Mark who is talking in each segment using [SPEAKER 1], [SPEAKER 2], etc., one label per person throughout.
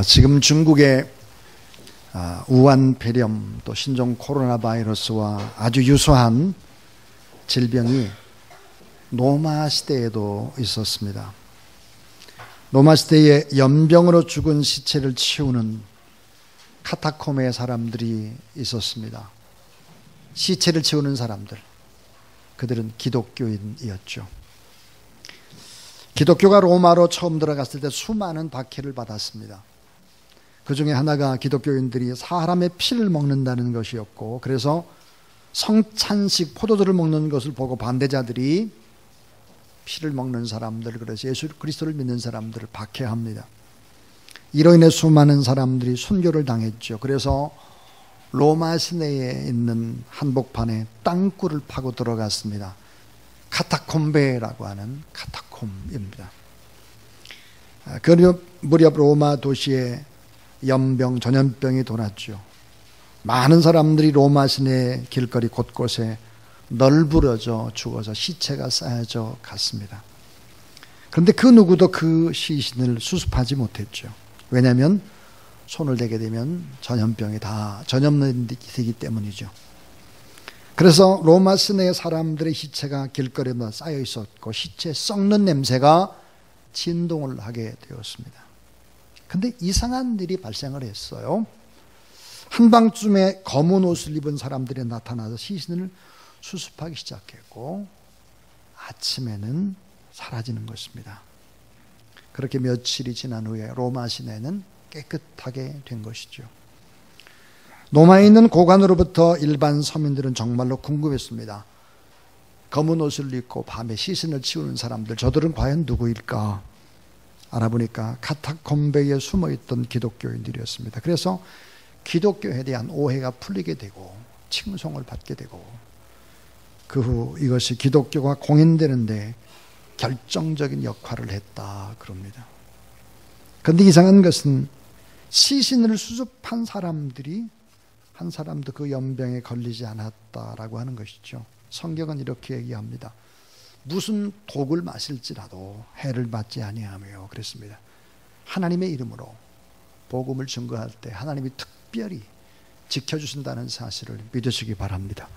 [SPEAKER 1] 지금 중국의 우한 폐렴 또 신종 코로나 바이러스와 아주 유사한 질병이 로마 시대에도 있었습니다. 로마 시대에 연병으로 죽은 시체를 치우는 카타콤의 사람들이 있었습니다. 시체를 치우는 사람들, 그들은 기독교인이었죠. 기독교가 로마로 처음 들어갔을 때 수많은 박해를 받았습니다. 그 중에 하나가 기독교인들이 사람의 피를 먹는다는 것이었고, 그래서 성찬식 포도주를 먹는 것을 보고 반대자들이 피를 먹는 사람들, 그래서 예수 그리스도를 믿는 사람들을 박해합니다. 이로 인해 수많은 사람들이 순교를 당했죠. 그래서 로마 시내에 있는 한복판에 땅굴을 파고 들어갔습니다. 카타콤베라고 하는 카타콤입니다. 그 무렵 로마 도시에 연병, 전염병이 돌았죠. 많은 사람들이 로마 시내 길거리 곳곳에 널브러져 죽어서 시체가 쌓여져 갔습니다. 그런데 그 누구도 그 시신을 수습하지 못했죠. 왜냐하면 손을 대게 되면 전염병이 다 전염되기 때문이죠. 그래서 로마 시내의 사람들의 시체가 길거리에 쌓여 있었고, 시체 썩는 냄새가 진동을 하게 되었습니다. 그런데 이상한 일이 발생을 했어요. 한밤중에 검은 옷을 입은 사람들이 나타나서 시신을 수습하기 시작했고, 아침에는 사라지는 것입니다. 그렇게 며칠이 지난 후에 로마 시내는 깨끗하게 된 것이죠. 로마에 있는 고관으로부터 일반 서민들은 정말로 궁금했습니다. 검은 옷을 입고 밤에 시신을 치우는 사람들, 저들은 과연 누구일까? 알아보니까 카타콤베에 숨어있던 기독교인들이었습니다. 그래서 기독교에 대한 오해가 풀리게 되고 칭송을 받게 되고, 그 후 이것이 기독교가 공인되는데 결정적인 역할을 했다 그럽니다. 그런데 이상한 것은 시신을 수습한 사람들이 한 사람도 그 연병에 걸리지 않았다라고 하는 것이죠. 성경은 이렇게 얘기합니다. 무슨 독을 마실지라도 해를 받지 아니하며 그랬습니다. 하나님의 이름으로 복음을 증거할 때 하나님이 특별히 지켜주신다는 사실을 믿으시기 바랍니다.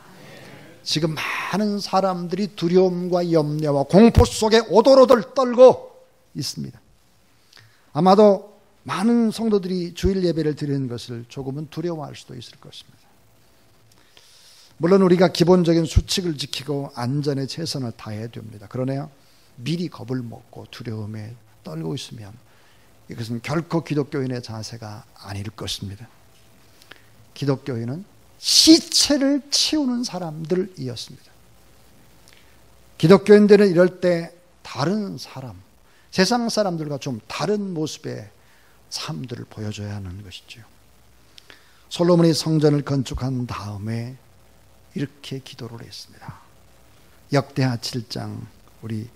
[SPEAKER 1] 지금 많은 사람들이 두려움과 염려와 공포 속에 오돌오돌 떨고 있습니다. 아마도 많은 성도들이 주일 예배를 드리는 것을 조금은 두려워할 수도 있을 것입니다. 물론 우리가 기본적인 수칙을 지키고 안전에 최선을 다해야 됩니다. 그러나 미리 겁을 먹고 두려움에 떨고 있으면 이것은 결코 기독교인의 자세가 아닐 것입니다. 기독교인은 시체를 치우는 사람들이었습니다. 기독교인들은 이럴 때 다른 사람, 세상 사람들과 좀 다른 모습의 삶들을 보여줘야 하는 것이죠. 솔로몬이 성전을 건축한 다음에 이렇게 기도를 했습니다. 역대하 7장 우리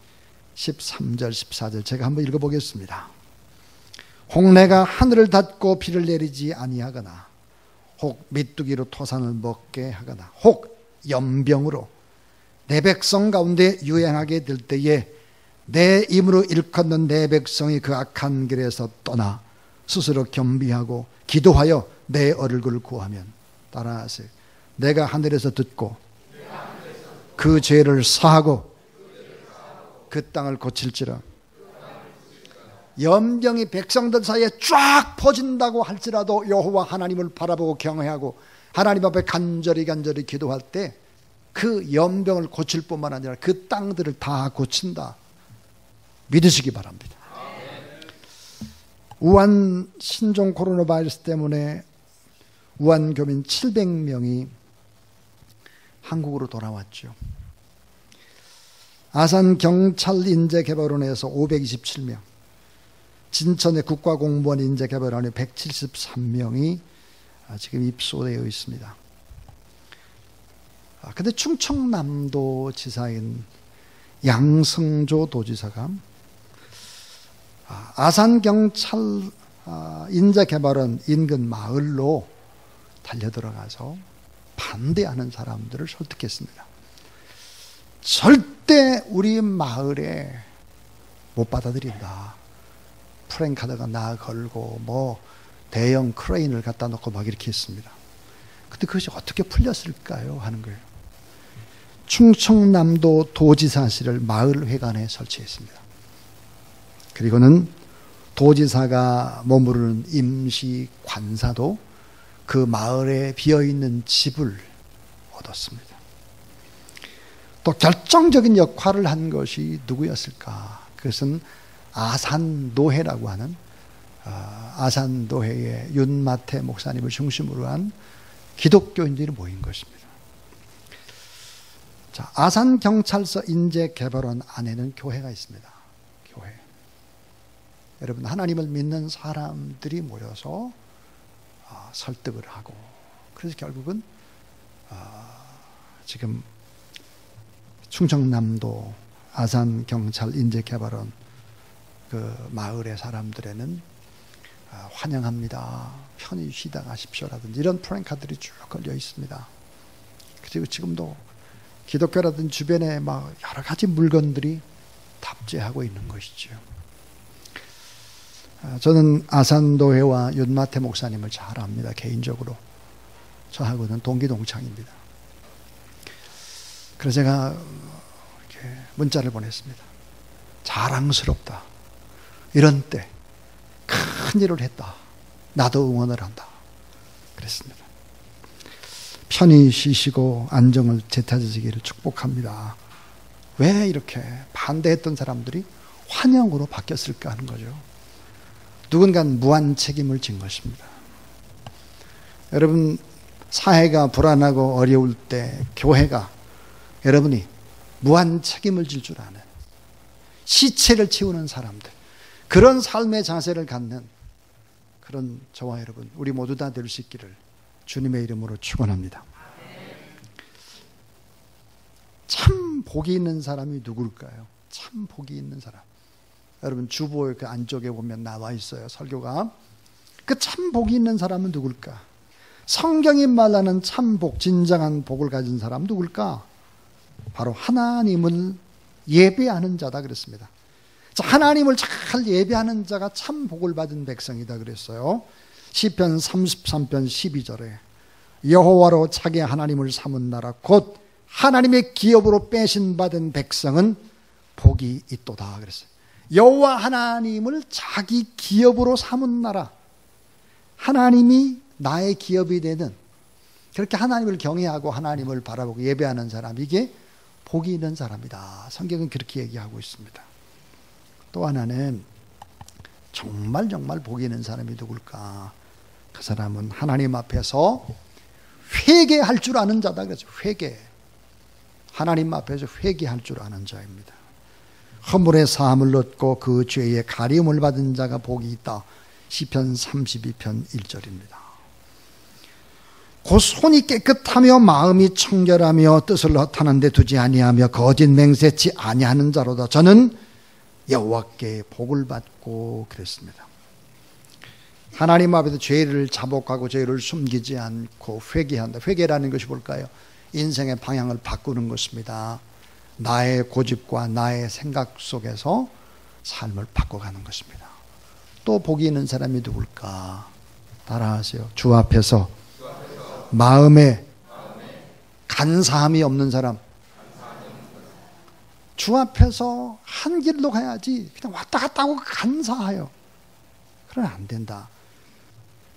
[SPEAKER 1] 13절 14절 제가 한번 읽어보겠습니다. 홍내가 하늘을 닫고 비를 내리지 아니하거나, 혹 메뚜기로 토산을 먹게 하거나, 혹 연병으로 내 백성 가운데 유행하게 될 때에 내 힘으로 일컫는 내 백성이 그 악한 길에서 떠나 스스로 겸비하고 기도하여 내 얼굴을 구하면, 따라하세요. 내가 하늘에서 듣고 그 죄를 사하고 그 땅을 고칠지라. 연병이 백성들 사이에 쫙 퍼진다고 할지라도 여호와 하나님을 바라보고 경외하고 하나님 앞에 간절히 기도할 때 그 연병을 고칠 뿐만 아니라 그 땅들을 다 고친다 믿으시기 바랍니다. 우한 신종 코로나 바이러스 때문에 우한 교민 700명이 한국으로 돌아왔죠. 아산 경찰인재개발원에서 527명, 진천의 국가공무원 인재개발원에 173명이 지금 입소되어 있습니다. 근데 충청남도 지사인 양승조 도지사가 아산경찰 인재개발원 인근 마을로 달려들어가서 반대하는 사람들을 설득했습니다. 절대 우리 마을에 못 받아들인다. 프랭카드가 나 걸고 뭐 대형 크레인을 갖다 놓고 막 이렇게 했습니다. 근데 그것이 어떻게 풀렸을까요? 하는 거예요. 충청남도 도지사실을 마을회관에 설치했습니다. 그리고는 도지사가 머무르는 임시 관사도 그 마을에 비어있는 집을 얻었습니다. 또 결정적인 역할을 한 것이 누구였을까? 그것은 아산노회라고 하는 아산노회의 윤마태 목사님을 중심으로 한 기독교인들이 모인 것입니다. 자, 아산경찰서 인재개발원 안에는 교회가 있습니다. 교회. 여러분, 하나님을 믿는 사람들이 모여서 설득을 하고, 그래서 결국은 지금 충청남도 아산경찰 인재개발원 그 마을의 사람들에는 환영합니다, 편히 쉬다 가십시오라든지 이런 프랭카드들이 쭉 걸려 있습니다. 그리고 지금도 기독교라든지 주변에 막 여러 가지 물건들이 답제하고 있는 것이죠. 저는 아산도회와 윤마태 목사님을 잘 압니다. 개인적으로 저하고는 동기동창입니다. 그래서 제가 이렇게 문자를 보냈습니다. 자랑스럽다. 이런 때 큰 일을 했다. 나도 응원을 한다. 그랬습니다. 편히 쉬시고 안정을 되찾으시기를 축복합니다. 왜 이렇게 반대했던 사람들이 환영으로 바뀌었을까 하는 거죠. 누군가는 무한 책임을 진 것입니다. 여러분, 사회가 불안하고 어려울 때 교회가 여러분이 무한 책임을 질 줄 아는, 시체를 치우는 사람들, 그런 삶의 자세를 갖는 그런 저와 여러분, 우리 모두 다 될 수 있기를 주님의 이름으로 축원합니다. 참 복이 있는 사람이 누굴까요? 참 복이 있는 사람. 여러분, 주보의 그 안쪽에 보면 나와 있어요. 설교가. 그 참 복이 있는 사람은 누굴까? 성경이 말하는 참 복, 진정한 복을 가진 사람 누굴까? 바로 하나님을 예배하는 자다 그랬습니다. 하나님을 잘 예배하는 자가 참 복을 받은 백성이다 그랬어요. 시편 33편 12절에 여호와로 자기 하나님을 삼은 나라 곧 하나님의 기업으로 빼신 받은 백성은 복이 있도다 그랬어요. 여호와 하나님을 자기 기업으로 삼은 나라, 하나님이 나의 기업이 되는, 그렇게 하나님을 경외하고 하나님을 바라보고 예배하는 사람, 이게 복이 있는 사람이다. 성경은 그렇게 얘기하고 있습니다. 또 하나는 정말 복이 있는 사람이 누굴까? 그 사람은 하나님 앞에서 회개할 줄 아는 자다 그랬죠. 회개. 하나님 앞에서 회개할 줄 아는 자입니다. 허물의 사함을 얻고 그 죄의 가리움을 받은 자가 복이 있다. 시편 32편 1절입니다. 곧 손이 깨끗하며 마음이 청결하며 뜻을 허탄한 데 두지 아니하며 거짓 맹세치 아니하는 자로다. 저는 여호와께 복을 받고 그랬습니다. 하나님 앞에서 죄를 자복하고 죄를 숨기지 않고 회개한다. 회개라는 것이 뭘까요? 인생의 방향을 바꾸는 것입니다. 나의 고집과 나의 생각 속에서 삶을 바꿔가는 것입니다. 또 복이 있는 사람이 누굴까? 따라하세요. 주 앞에서 마음에 간사함이 없는 사람. 주 앞에서 한 길로 가야지 그냥 왔다 갔다 하고 간사해요. 그러면 안 된다.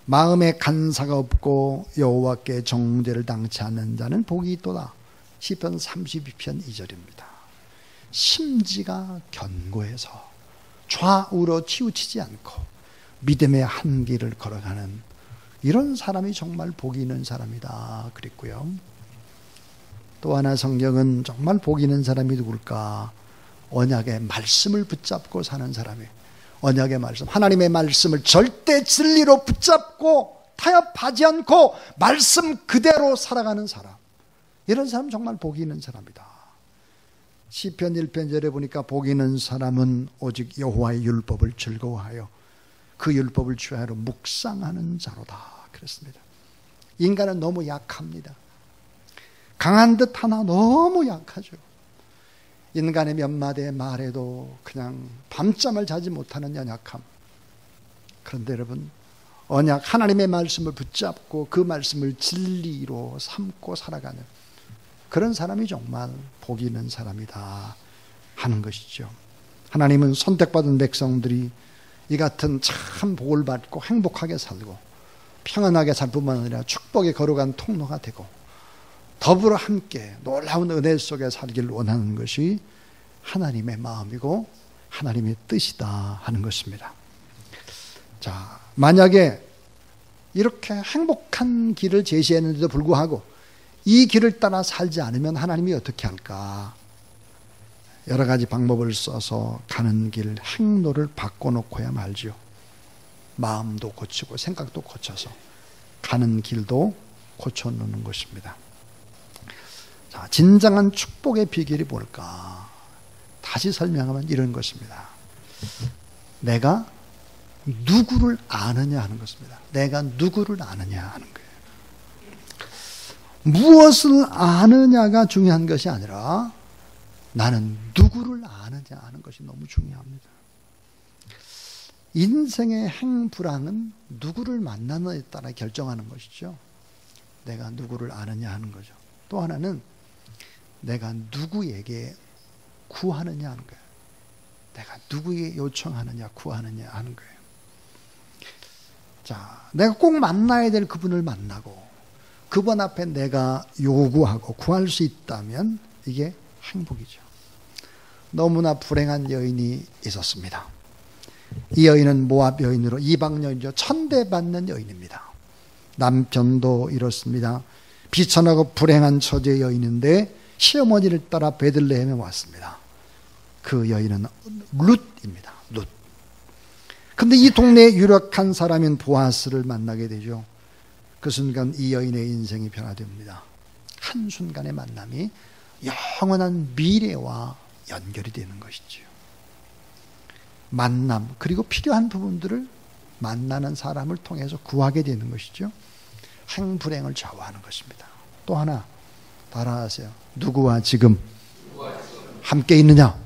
[SPEAKER 1] 마음에 간사가 없고 여호와께 정죄를 당치 않는 자는 복이 있도다. 시편 32편 2절입니다. 심지가 견고해서 좌우로 치우치지 않고 믿음의 한 길을 걸어가는 이런 사람이 정말 복이 있는 사람이다 그랬고요. 또 하나 성경은 정말 복이 있는 사람이 누굴까? 언약의 말씀을 붙잡고 사는 사람이에요. 언약의 말씀, 하나님의 말씀을 절대 진리로 붙잡고 타협하지 않고 말씀 그대로 살아가는 사람, 이런 사람 정말 복이 있는 사람이다. 시편 1편절에 보니까 복이 있는 사람은 오직 여호와의 율법을 즐거워하여 그 율법을 주야로 묵상하는 자로다 그랬습니다. 인간은 너무 약합니다. 강한 듯 하나 너무 약하죠. 인간의 몇 마디의 말에도 그냥 밤잠을 자지 못하는 연약함, 그런데 여러분, 언약 하나님의 말씀을 붙잡고 그 말씀을 진리로 삼고 살아가는 그런 사람이 정말 복이 있는 사람이다 하는 것이죠. 하나님은 선택받은 백성들이 이 같은 참 복을 받고 행복하게 살고 평안하게 살 뿐만 아니라 축복의 거룩한 통로가 되고 더불어 함께 놀라운 은혜 속에 살기를 원하는 것이 하나님의 마음이고 하나님의 뜻이다 하는 것입니다. 자, 만약에 이렇게 행복한 길을 제시했는데도 불구하고 이 길을 따라 살지 않으면 하나님이 어떻게 할까? 여러 가지 방법을 써서 가는 길, 행로를 바꿔놓고야 말지요. 마음도 고치고 생각도 고쳐서 가는 길도 고쳐놓는 것입니다. 자, 진정한 축복의 비결이 뭘까? 다시 설명하면 이런 것입니다. 내가 누구를 아느냐 하는 것입니다. 내가 누구를 아느냐 하는 거예요. 무엇을 아느냐가 중요한 것이 아니라 나는 누구를 아느냐 하는 것이 너무 중요합니다. 인생의 행불안은 누구를 만나느냐에 따라 결정하는 것이죠. 내가 누구를 아느냐 하는 거죠. 또 하나는 내가 누구에게 구하느냐 하는 거예요. 내가 누구에게 요청하느냐 구하느냐 하는 거예요. 자, 내가 꼭 만나야 될 그분을 만나고 그분 앞에 내가 요구하고 구할 수 있다면 이게 행복이죠. 너무나 불행한 여인이 있었습니다. 이 여인은 모압 여인으로 이방 여인이죠. 천대받는 여인입니다. 남편도 이렇습니다. 비천하고 불행한 처지의 여인인데 시어머니를 따라 베들레헴에 왔습니다. 그 여인은 룻입니다. 룻. 근데 이 동네에 유력한 사람인 보아스를 만나게 되죠. 그 순간 이 여인의 인생이 변화됩니다. 한순간의 만남이 영원한 미래와 연결이 되는 것이죠. 만남, 그리고 필요한 부분들을 만나는 사람을 통해서 구하게 되는 것이죠. 행불행을 좌우하는 것입니다. 또 하나 따라하세요. 누구와 지금 함께 있느냐?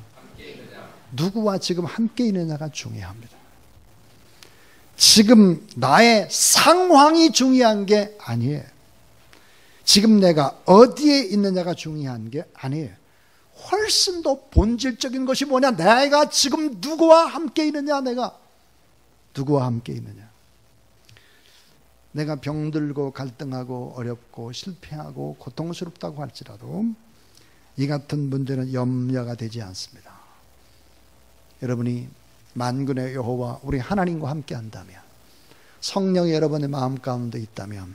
[SPEAKER 1] 누구와 지금 함께 있느냐가 중요합니다. 지금 나의 상황이 중요한 게 아니에요. 지금 내가 어디에 있느냐가 중요한 게 아니에요. 훨씬 더 본질적인 것이 뭐냐? 내가 지금 누구와 함께 있느냐? 내가 누구와 함께 있느냐? 내가 병들고 갈등하고 어렵고 실패하고 고통스럽다고 할지라도 이 같은 문제는 염려가 되지 않습니다. 여러분이 만군의 여호와 우리 하나님과 함께 한다면, 성령이 여러분의 마음 가운데 있다면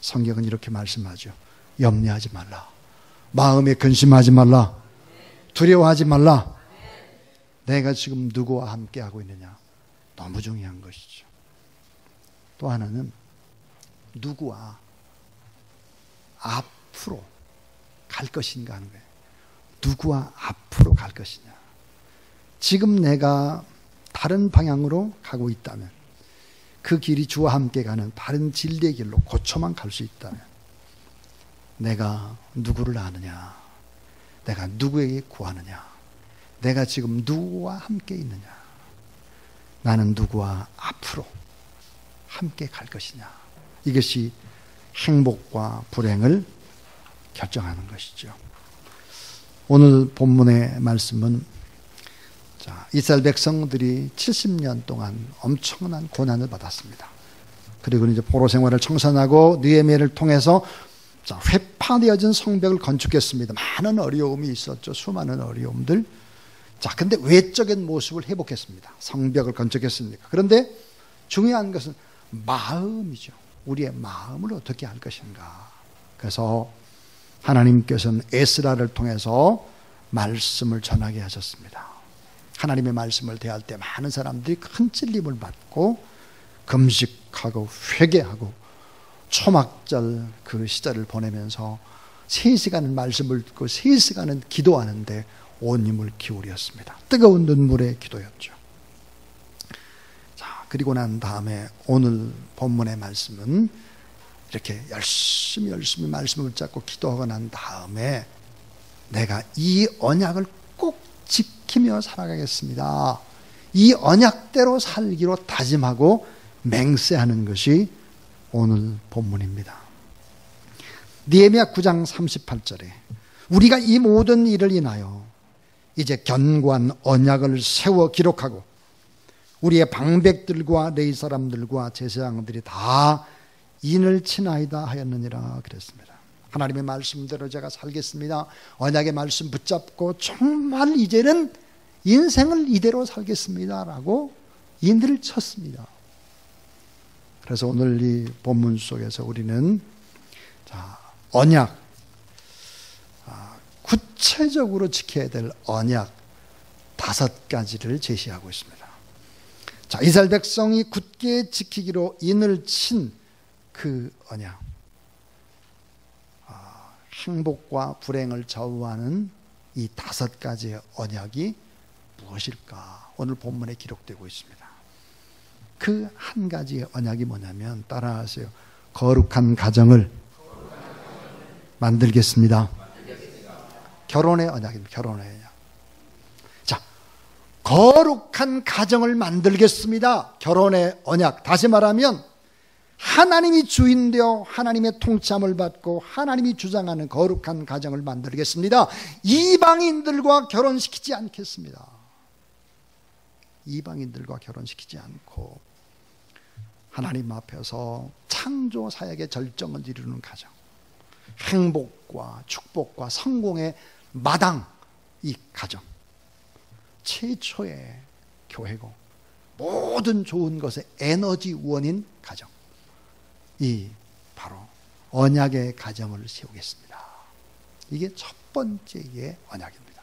[SPEAKER 1] 성경은 이렇게 말씀하죠. 염려하지 말라. 마음에 근심하지 말라. 두려워하지 말라. 내가 지금 누구와 함께 하고 있느냐. 너무 중요한 것이죠. 또 하나는 누구와 앞으로 갈 것인가 하는 거예요. 누구와 앞으로 갈 것이냐. 지금 내가 다른 방향으로 가고 있다면, 그 길이 주와 함께 가는 바른 진리의 길로 고쳐만 갈 수 있다면, 내가 누구를 아느냐, 내가 누구에게 구하느냐, 내가 지금 누구와 함께 있느냐, 나는 누구와 앞으로 함께 갈 것이냐, 이것이 행복과 불행을 결정하는 것이죠. 오늘 본문의 말씀은 이스라엘 백성들이 70년 동안 엄청난 고난을 받았습니다. 그리고 이제 포로 생활을 청산하고 느헤미야를 통해서 회파되어진 성벽을 건축했습니다. 많은 어려움이 있었죠. 수많은 어려움들. 근데 외적인 모습을 회복했습니다. 성벽을 건축했으니까. 그런데 중요한 것은 마음이죠. 우리의 마음을 어떻게 할 것인가. 그래서 하나님께서는 에스라를 통해서 말씀을 전하게 하셨습니다. 하나님의 말씀을 대할 때 많은 사람들이 큰 찔림을 받고 금식하고 회개하고 초막절 그 시절을 보내면서 3시간은 말씀을 듣고 3시간은 기도하는데 온 힘을 기울였습니다. 뜨거운 눈물의 기도였죠. 그리고 난 다음에 오늘 본문의 말씀은 이렇게 열심히 말씀을 붙잡고 기도하고 난 다음에 내가 이 언약을 꼭 지키며 살아가겠습니다. 이 언약대로 살기로 다짐하고 맹세하는 것이 오늘 본문입니다. 느헤미야 9장 38절에 우리가 이 모든 일을 인하여 이제 견고한 언약을 세워 기록하고 우리의 방백들과 레위 사람들과 제사장들이 다 인을 친하이다 하였느니라 그랬습니다. 하나님의 말씀대로 제가 살겠습니다. 언약의 말씀 붙잡고 정말 이제는 인생을 이대로 살겠습니다 라고 인을 쳤습니다. 그래서 오늘 이 본문 속에서 우리는 언약, 구체적으로 지켜야 될 언약 5가지를 제시하고 있습니다. 자, 이스라엘 백성이 굳게 지키기로 인을 친 그 언약, 행복과 불행을 좌우하는 이 5가지의 언약이 무엇일까? 오늘 본문에 기록되고 있습니다. 그 한 가지의 언약이 뭐냐면, 따라하세요. 거룩한 가정을 만들겠습니다. 결혼의 언약입니다. 결혼의 언약. 자, 거룩한 가정을 만들겠습니다. 결혼의 언약. 다시 말하면 하나님이 주인되어 하나님의 통치함을 받고 하나님이 주장하는 거룩한 가정을 만들겠습니다. 이방인들과 결혼시키지 않겠습니다. 이방인들과 결혼시키지 않고 하나님 앞에서 창조 사역의 절정을 이루는 가정, 행복과 축복과 성공의 마당, 이 가정, 최초의 교회고 모든 좋은 것의 에너지 원인 가정, 이 바로 언약의 가정을 세우겠습니다. 이게 첫 번째의 언약입니다.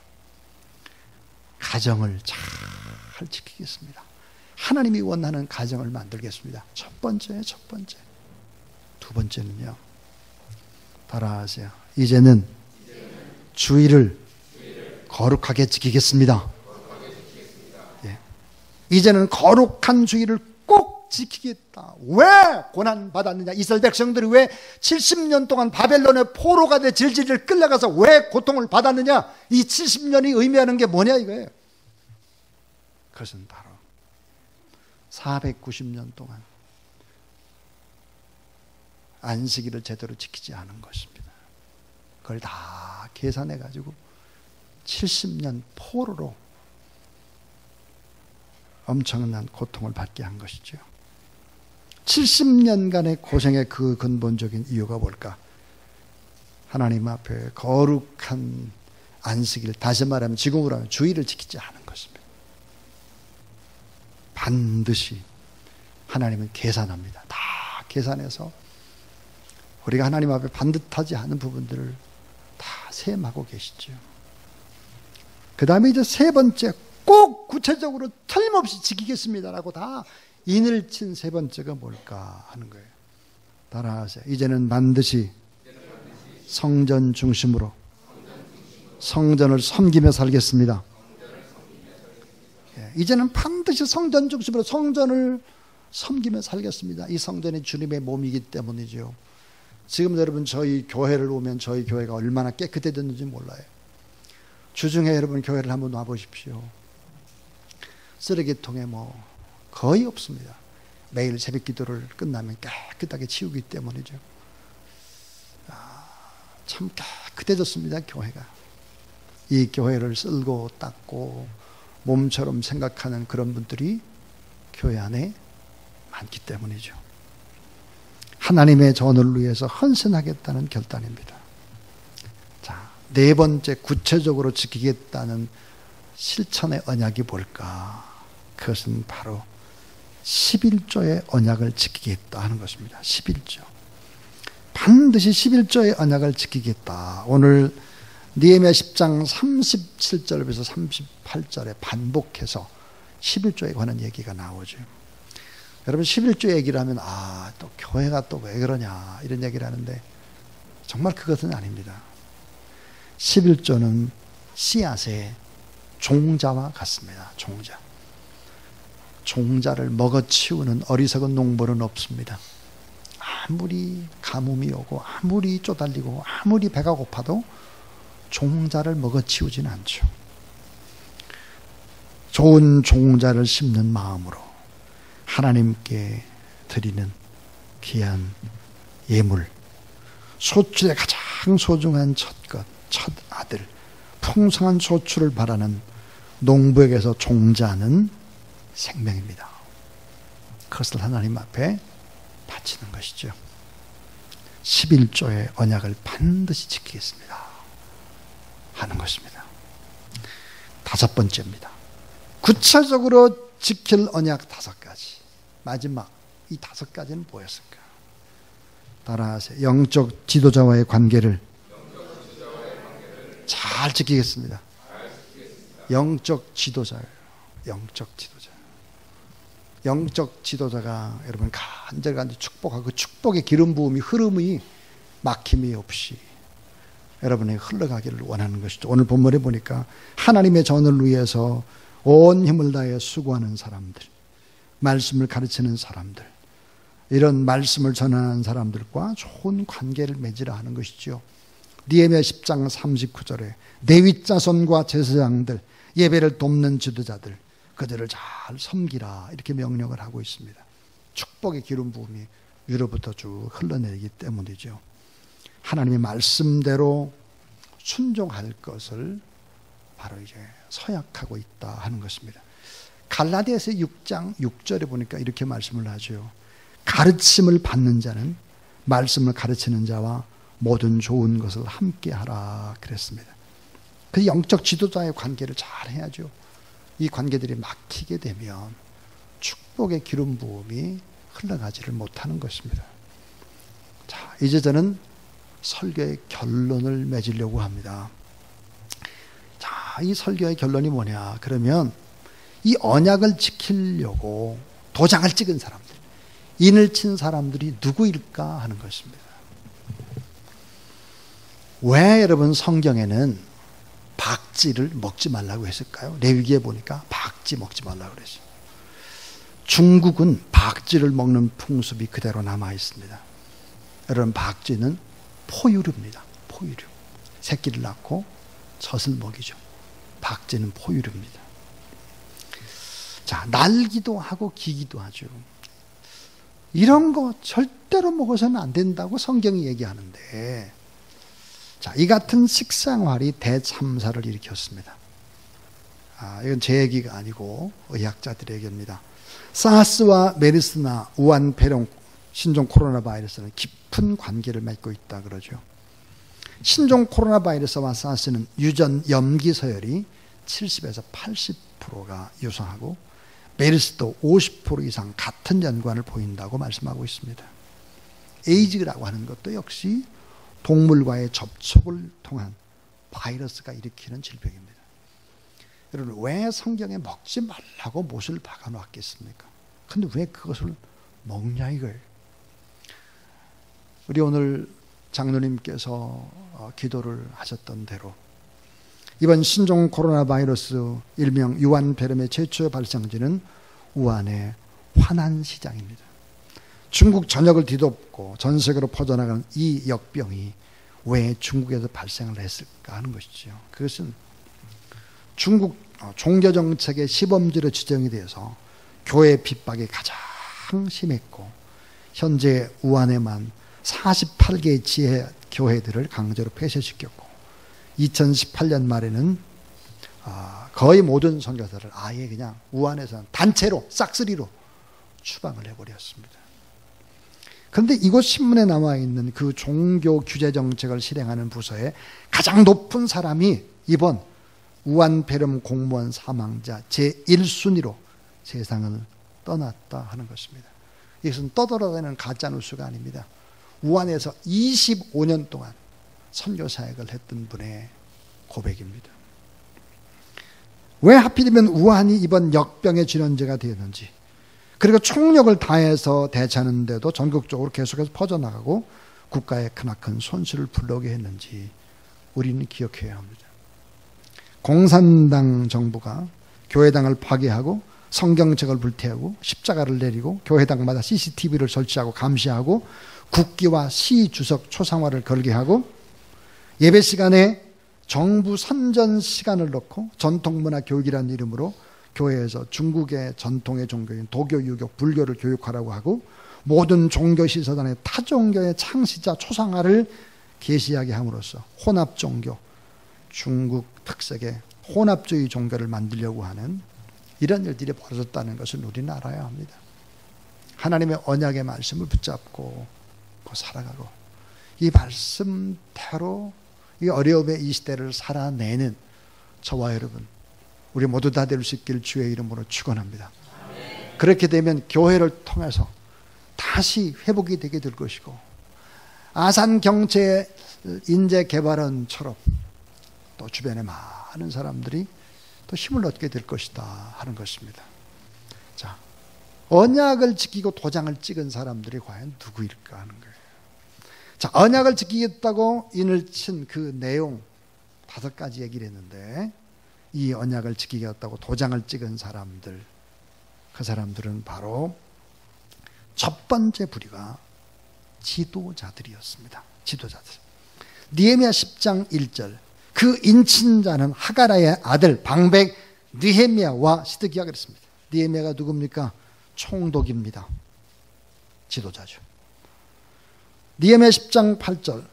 [SPEAKER 1] 가정을 잘 지키겠습니다. 하나님이 원하는 가정을 만들겠습니다. 첫 번째. 두 번째는요, 따라하세요. 이제는 주의를 거룩하게 지키겠습니다. 예. 이제는 거룩한 주의를 꼭 지키겠다. 왜 고난받았느냐? 이스라엘 백성들이 왜 70년 동안 바벨론의 포로가 돼 질질 끌려가서 왜 고통을 받았느냐? 이 70년이 의미하는 게 뭐냐 이거예요. 그것은 바로 490년 동안 안식일을 제대로 지키지 않은 것입니다. 그걸 다 계산해 가지고 70년 포로로 엄청난 고통을 받게 한 것이죠. 70년간의 고생의 그 근본적인 이유가 뭘까? 하나님 앞에 거룩한 안식일, 다시 말하면 지금으로 하면 주의를 지키지 않은 것입니다. 반드시 하나님은 계산합니다. 다 계산해서 우리가 하나님 앞에 반듯하지 않은 부분들을 다 셈하고 계시죠. 그 다음에 이제 세 번째, 꼭 구체적으로 틀림없이 지키겠습니다라고 다 인을 친 세 번째가 뭘까 하는 거예요. 따라하세요. 이제는 반드시 성전 중심으로 성전을 섬기며 살겠습니다. 이제는 반드시 성전 중심으로 성전을 섬기며 살겠습니다. 이 성전이 주님의 몸이기 때문이죠. 지금 여러분 저희 교회를 오면 저희 교회가 얼마나 깨끗해졌는지 몰라요. 주중에 여러분 교회를 한번 와보십시오. 쓰레기통에 거의 없습니다. 매일 새벽 기도를 끝나면 깨끗하게 치우기 때문이죠. 참 깨끗해졌습니다. 교회가. 이 교회를 쓸고 닦고 몸처럼 생각하는 그런 분들이 교회 안에 많기 때문이죠. 하나님의 전을 위해서 헌신하겠다는 결단입니다. 자, 네 번째, 구체적으로 지키겠다는 실천의 언약이 뭘까? 그것은 바로 11조의 언약을 지키겠다 하는 것입니다. 11조. 반드시 11조의 언약을 지키겠다. 오늘 느헤미야 10장 37절에서 38절에 반복해서 11조에 관한 얘기가 나오죠. 여러분 11조 얘기를 하면 또 교회가 또 왜 그러냐 이런 얘기를 하는데 정말 그것은 아닙니다. 11조는 씨앗의 종자와 같습니다. 종자를 먹어치우는 어리석은 농부는 없습니다. 아무리 가뭄이 오고 아무리 쪼달리고 아무리 배가 고파도 종자를 먹어치우진 않죠. 좋은 종자를 심는 마음으로 하나님께 드리는 귀한 예물, 소출의 가장 소중한 첫것, 첫 아들, 풍성한 소출을 바라는 농부에게서 종자는 생명입니다. 그것을 하나님 앞에 바치는 것이죠. 11조의 언약을 반드시 지키겠습니다 하는 것입니다. 다섯 번째입니다. 구체적으로 지킬 언약 5가지. 마지막 이 5가지는 뭐였을까? 따라하세요. 영적 지도자와의 관계를 잘 지키겠습니다. 영적 지도자예요. 영적 지도자. 영적 지도자가 여러분 간절간절 축복하고 그 축복의 기름 부음이 흐름이 막힘이 없이 여러분에게 흘러가기를 원하는 것이죠. 오늘 본문에 보니까 하나님의 전을 위해서 온 힘을 다해 수고하는 사람들, 말씀을 가르치는 사람들, 이런 말씀을 전하는 사람들과 좋은 관계를 맺으라 하는 것이죠. 느헤미야 10장 39절에 레위 자손과 제사장들, 예배를 돕는 지도자들, 그들을 잘 섬기라 이렇게 명령을 하고 있습니다. 축복의 기름 부음이 위로부터 쭉 흘러내리기 때문이죠. 하나님의 말씀대로 순종할 것을 바로 이제 서약하고 있다 하는 것입니다. 갈라디아서 6장 6절에 보니까 이렇게 말씀을 하죠. 가르침을 받는 자는 말씀을 가르치는 자와 모든 좋은 것을 함께 하라 그랬습니다. 그 영적 지도자의 관계를 잘 해야죠. 이 관계들이 막히게 되면 축복의 기름 부음이 흘러가지를 못하는 것입니다. 자, 이제 저는 설교의 결론을 맺으려고 합니다. 자, 이 설교의 결론이 뭐냐? 그러면 이 언약을 지키려고 도장을 찍은 사람들, 인을 친 사람들이 누구일까 하는 것입니다. 왜 여러분 성경에는 박쥐를 먹지 말라고 했을까요? 레위기에 보니까 박쥐 먹지 말라고 그랬어요. 중국은 박쥐를 먹는 풍습이 그대로 남아 있습니다. 여러분, 박쥐는 포유류입니다. 포유류. 새끼를 낳고 젖을 먹이죠. 박쥐는 포유류입니다. 자, 날기도 하고 기기도 하죠. 이런 거 절대로 먹어서는 안 된다고 성경이 얘기하는데, 자, 이 같은 식생활이 대참사를 일으켰습니다. 이건 제 얘기가 아니고 의학자들의 얘기입니다. 사스와 메르스나 우한폐렴, 신종 코로나 바이러스는 깊은 관계를 맺고 있다 그러죠. 신종 코로나 바이러스와 사스는 유전 염기 서열이 70에서 80%가 유사하고 메르스도 50% 이상 같은 연관을 보인다고 말씀하고 있습니다. 에이즈라고 하는 것도 역시 동물과의 접촉을 통한 바이러스가 일으키는 질병입니다. 여러분, 왜 성경에 먹지 말라고 못을 박아 놓았겠습니까? 근데 왜 그것을 먹냐 이걸. 우리 오늘 장로님께서 기도를 하셨던 대로 이번 신종 코로나 바이러스 일명 유한폐렴의 최초의 발생지는 우한의 화난시장입니다. 중국 전역을 뒤덮고 전 세계로 퍼져나가는 이 역병이 왜 중국에서 발생을 했을까 하는 것이죠. 그것은 중국 종교정책의 시범지로 지정이 되어서 교회 핍박이 가장 심했고 현재 우한에만 48개의 지혜 교회들을 강제로 폐쇄시켰고 2018년 말에는 거의 모든 선교사를 아예 그냥 우한에서 단체로 싹쓸이로 추방을 해버렸습니다. 그런데 이곳 신문에 나와 있는 그 종교 규제 정책을 실행하는 부서의 가장 높은 사람이 이번 우한폐렴 공무원 사망자 제1순위로 세상을 떠났다 하는 것입니다. 이것은 떠돌아다니는 가짜뉴스가 아닙니다. 우한에서 25년 동안 선교 사역을 했던 분의 고백입니다. 왜 하필이면 우한이 이번 역병의 진원지가 되었는지, 그리고 총력을 다해서 대처하는데도 전국적으로 계속해서 퍼져나가고 국가에 크나큰 손실을 불러오게 했는지 우리는 기억해야 합니다. 공산당 정부가 교회당을 파괴하고 성경책을 불태우고 십자가를 내리고 교회당마다 CCTV를 설치하고 감시하고 국기와 시 주석 초상화를 걸게 하고 예배 시간에 정부 선전 시간을 넣고 전통문화 교육이라는 이름으로 교회에서 중국의 전통의 종교인 도교, 유교, 불교를 교육하라고 하고 모든 종교 시사단의 타종교의 창시자 초상화를 계시하게 함으로써 혼합 종교, 중국 특색의 혼합주의 종교를 만들려고 하는 이런 일들이 벌어졌다는 것을 우리는 알아야 합니다. 하나님의 언약의 말씀을 붙잡고 살아가고 이 말씀대로 이 어려움의 이 시대를 살아내는 저와 여러분, 우리 모두 다 될 수 있길 주의 이름으로 축원합니다. 그렇게 되면 교회를 통해서 다시 회복이 되게 될 것이고, 아산 경제 인재 개발원처럼 또 주변에 많은 사람들이 또 힘을 얻게 될 것이다 하는 것입니다. 자, 언약을 지키고 도장을 찍은 사람들이 과연 누구일까 하는 거예요. 자, 언약을 지키겠다고 인을 친 그 내용 5가지 얘기를 했는데, 이 언약을 지키겠다고 도장을 찍은 사람들, 그 사람들은 바로 첫 번째 부류가 지도자들이었습니다. 지도자들. 느헤미야 10장 1절, 그 인친자는 하가라의 아들 방백 느헤미야와 시드기야 그랬습니다. 느헤미야가 누굽니까? 총독입니다. 지도자죠. 느헤미야 10장 8절,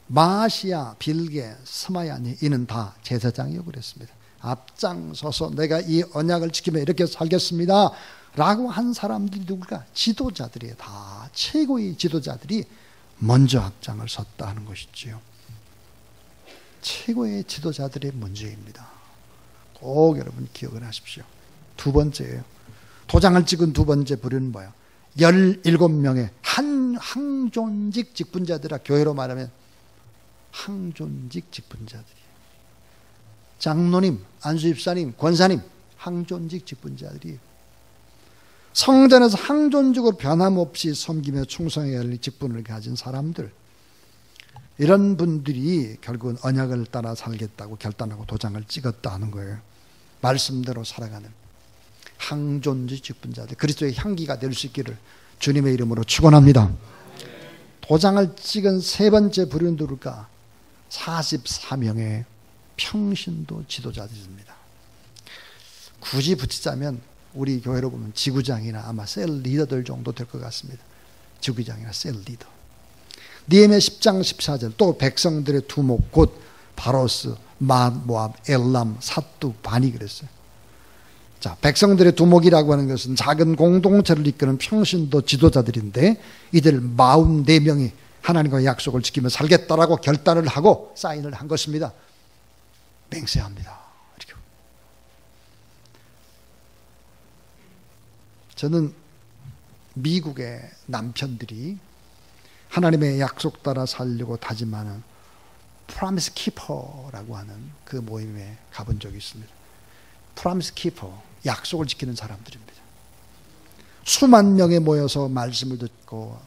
[SPEAKER 1] 마시야, 빌게, 스마야니 이는 다 제사장이요 그랬습니다. 앞장서서 내가 이 언약을 지키며 이렇게 살겠습니다 라고 한 사람들이 누굴까? 지도자들이에요. 다 최고의 지도자들이 먼저 앞장을 섰다 하는 것이지요. 최고의 지도자들의 문제입니다. 꼭 여러분 기억을 하십시오. 두 번째예요. 도장을 찍은 두 번째 부류는 뭐예요? 17명의 항존직 직분자들아. 교회로 말하면 항존직 직분자들이에요. 장로님, 안수집사님, 권사님, 항존직 직분자들이 성전에서 항존직으로 변함없이 섬기며 충성해야 할 직분을 가진 사람들, 이런 분들이 결국은 언약을 따라 살겠다고 결단하고 도장을 찍었다 하는 거예요. 말씀대로 살아가는 항존직 직분자들, 그리스도의 향기가 될 수 있기를 주님의 이름으로 축원합니다. 도장을 찍은 세 번째 부류는 누굴까? 44명의 평신도 지도자들입니다. 굳이 붙이자면 우리 교회로 보면 지구장이나 아마 셀 리더들 정도 될 것 같습니다. 지구장이나 셀 리더. 느헤미야 10장 14절, 또 백성들의 두목 곧 바로스, 맛, 모압, 엘람, 사뚜, 바니 그랬어요. 자, 백성들의 두목이라고 하는 것은 작은 공동체를 이끄는 평신도 지도자들인데, 이들 44명이 하나님과 약속을 지키며 살겠다라고 결단을 하고 사인을 한 것입니다. 맹세합니다. 이렇게. 저는 미국의 남편들이 하나님의 약속 따라 살려고 다짐하는 프라미스 키퍼라고 하는 그 모임에 가본 적이 있습니다. 프라미스 키퍼, 약속을 지키는 사람들입니다. 수만 명에 모여서 말씀을 듣고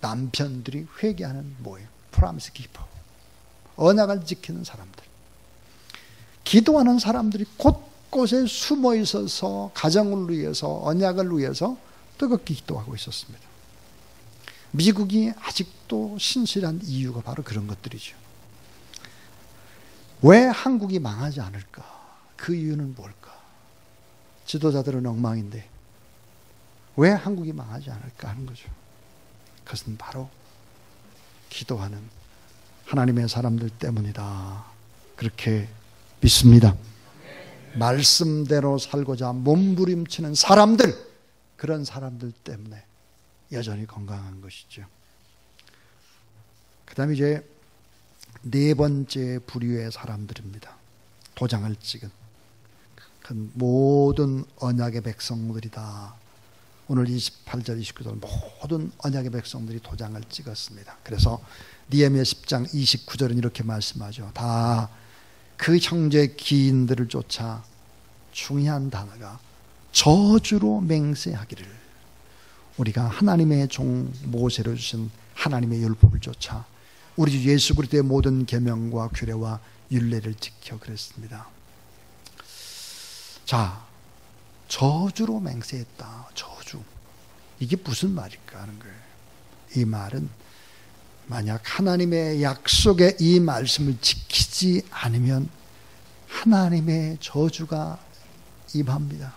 [SPEAKER 1] 남편들이 회개하는 모임, 프라미스 키퍼. 언약을 지키는 사람들. 기도하는 사람들이 곳곳에 숨어 있어서 가정을 위해서, 언약을 위해서 뜨겁게 기도하고 있었습니다. 미국이 아직도 신실한 이유가 바로 그런 것들이죠. 왜 한국이 망하지 않을까? 그 이유는 뭘까? 지도자들은 엉망인데 왜 한국이 망하지 않을까 하는 거죠. 그것은 바로 기도하는 하나님의 사람들 때문이다. 그렇게 믿습니다. 말씀대로 살고자 몸부림치는 사람들, 그런 사람들 때문에 여전히 건강한 것이죠. 그 다음에 이제 네 번째 부류의 사람들입니다. 도장을 찍은 그 모든 언약의 백성들이다. 오늘 28절 29절 모든 언약의 백성들이 도장을 찍었습니다. 그래서 느헤미야 10장 29절은 이렇게 말씀하죠. 다 그 형제 기인들을 쫓아 중요한 단어가 저주로 맹세하기를, 우리가 하나님의 종 모세로 주신 하나님의 율법을 쫓아 우리 주 예수 그리스도의 모든 계명과 규례와 율례를 지켜 그랬습니다. 자, 저주로 맹세했다. 저주. 이게 무슨 말일까 하는 거예요. 이 말은 만약 하나님의 약속의 이 말씀을 지키지 않으면 하나님의 저주가 임합니다.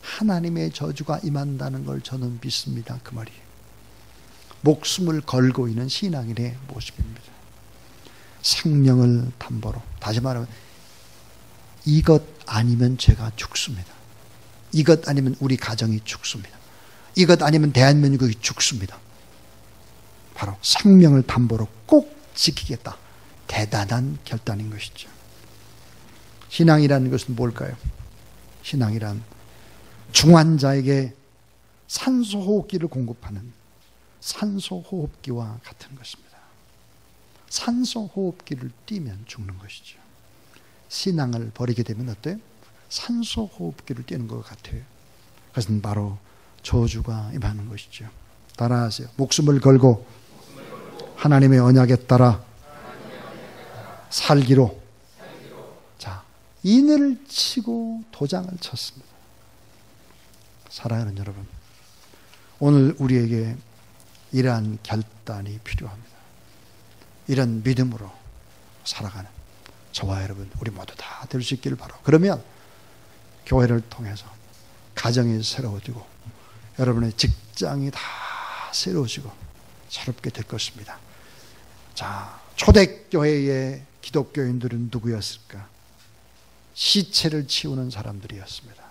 [SPEAKER 1] 하나님의 저주가 임한다는 걸 저는 믿습니다. 그 말이에요. 목숨을 걸고 있는 신앙인의 모습입니다. 생명을 담보로. 다시 말하면 이것 아니면 제가 죽습니다. 이것 아니면 우리 가정이 죽습니다. 이것 아니면 대한민국이 죽습니다. 바로 생명을 담보로 꼭 지키겠다. 대단한 결단인 것이죠. 신앙이라는 것은 뭘까요? 신앙이란 중환자에게 산소호흡기를 공급하는 산소호흡기와 같은 것입니다. 산소호흡기를 띄면 죽는 것이죠. 신앙을 버리게 되면 어때요? 산소호흡기를 띄는 것 같아요. 그것은 바로 저주가 임하는 것이죠. 따라하세요. 목숨을 걸고 하나님의 언약에 따라 살기로. 자, 인을 치고 도장을 쳤습니다. 사랑하는 여러분, 오늘 우리에게 이러한 결단이 필요합니다. 이런 믿음으로 살아가는 저와 여러분, 우리 모두 다 될 수 있기를 바라고. 그러면 교회를 통해서 가정이 새로워지고 여러분의 직장이 다 새로워지고 새롭게 될 것입니다. 자, 초대교회의 기독교인들은 누구였을까? 시체를 치우는 사람들이었습니다.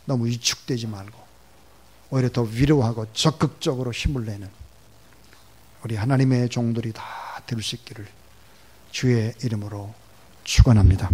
[SPEAKER 1] 너무 위축되지 말고 오히려 더 위로하고 적극적으로 힘을 내는 우리 하나님의 종들이 다 될 수 있기를 주의 이름으로 축원합니다.